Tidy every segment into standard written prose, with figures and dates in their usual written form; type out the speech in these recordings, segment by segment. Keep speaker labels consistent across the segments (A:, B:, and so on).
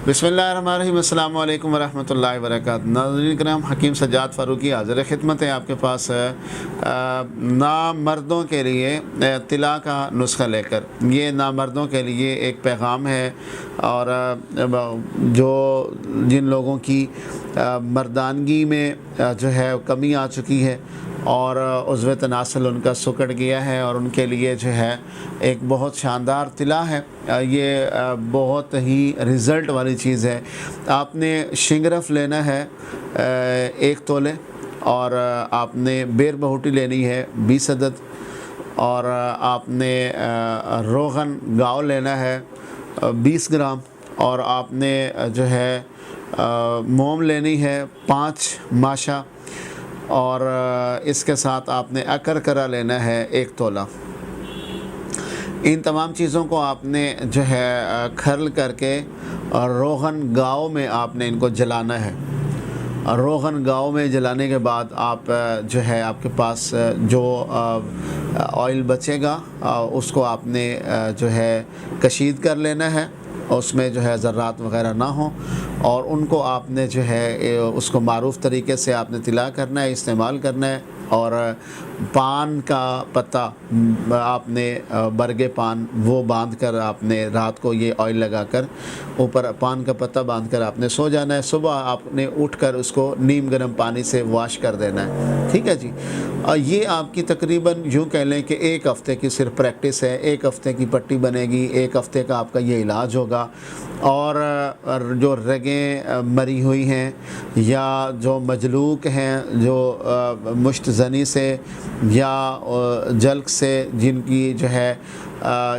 A: बिस्मिल्लाहिर्रहमानिर्रहीम, अस्सलामु अलैकुम वरहमतुल्लाहि वबरकातुहू। नाज़रीन किराम, हकीम सज्जाद फ़ारूकी हाज़िर खिदमत है आपके पास नामर्दों के लिए तिला का नुस्खा लेकर। ये नामर्दों के लिए एक पैगाम है और जो जिन लोगों की मर्दानगी में जो है कमी आ चुकी है और उज़्व तनासल उनका सुकड़ गया है और उनके लिए जो है एक बहुत शानदार तिला है। ये बहुत ही रिज़ल्ट वाली चीज़ है। आपने शिंगरफ लेना है 1 तोले और आपने बेर बहुटी लेनी है 20 अदद और आपने रोगन गाँव लेना है 20 ग्राम और आपने जो है मोम लेनी है 5 माशा और इसके साथ आपने अकरकरा लेना है 1 तोला। इन तमाम चीज़ों को आपने जो है खर्ल करके और रोगन गाँव में आपने इनको जलाना है। और रोगन गाँव में जलाने के बाद आप जो है आपके पास जो ऑयल बचेगा उसको आपने जो है कशीद कर लेना है, उसमें जो है ज़र्रात वग़ैरह ना हो और उनको आपने जो है उसको मारूफ़ तरीके से आपने तिला करना है, इस्तेमाल करना है। और पान का पत्ता आपने बरगे पान वो बांध कर आपने रात को ये ऑयल लगाकर ऊपर पान का पत्ता बांध कर आपने सो जाना है। सुबह आपने उठकर उसको नीम गर्म पानी से वॉश कर देना है। ठीक है जी। और ये आपकी तकरीबन यूँ कह लें कि 1 हफ़्ते की सिर्फ प्रैक्टिस है। 1 हफ़्ते की पट्टी बनेगी, 1 हफ़्ते का आपका ये इलाज होगा। और जो रगें मरी हुई हैं या जो मजलूक हैं, जो मुश्त ज़नी से या जल्क से जिनकी जो है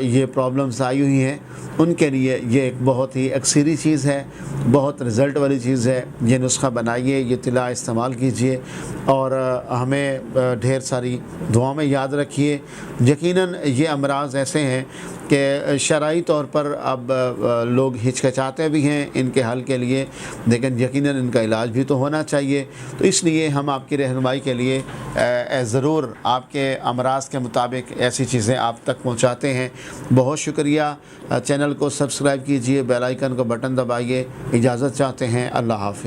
A: ये प्रॉब्लम्स आई हुई हैं, उनके लिए ये एक बहुत ही अक्सरी चीज़ है, बहुत रिज़ल्ट वाली चीज़ है। ये नुस्खा बनाइए, ये तिला इस्तेमाल कीजिए और हमें ढेर सारी दुआओं में याद रखिए। यकीनन ये अमराज़ ऐसे हैं कि शरई तौर पर अब लोग हिचकिचाते भी हैं इनके हल के लिए, लेकिन यकीनन इनका इलाज भी तो होना चाहिए। तो इसलिए हम आपकी रहनुमाई के लिए ज़रूर आपके अमराज़ के मुताबिक ऐसी चीज़ें आप तक पहुँचाते हैं। बहुत शुक्रिया। चैनल को सब्सक्राइब कीजिए, बेल आइकन को बटन दबाइए। इजाज़त चाहते हैं। अल्लाह हाफ़िज़।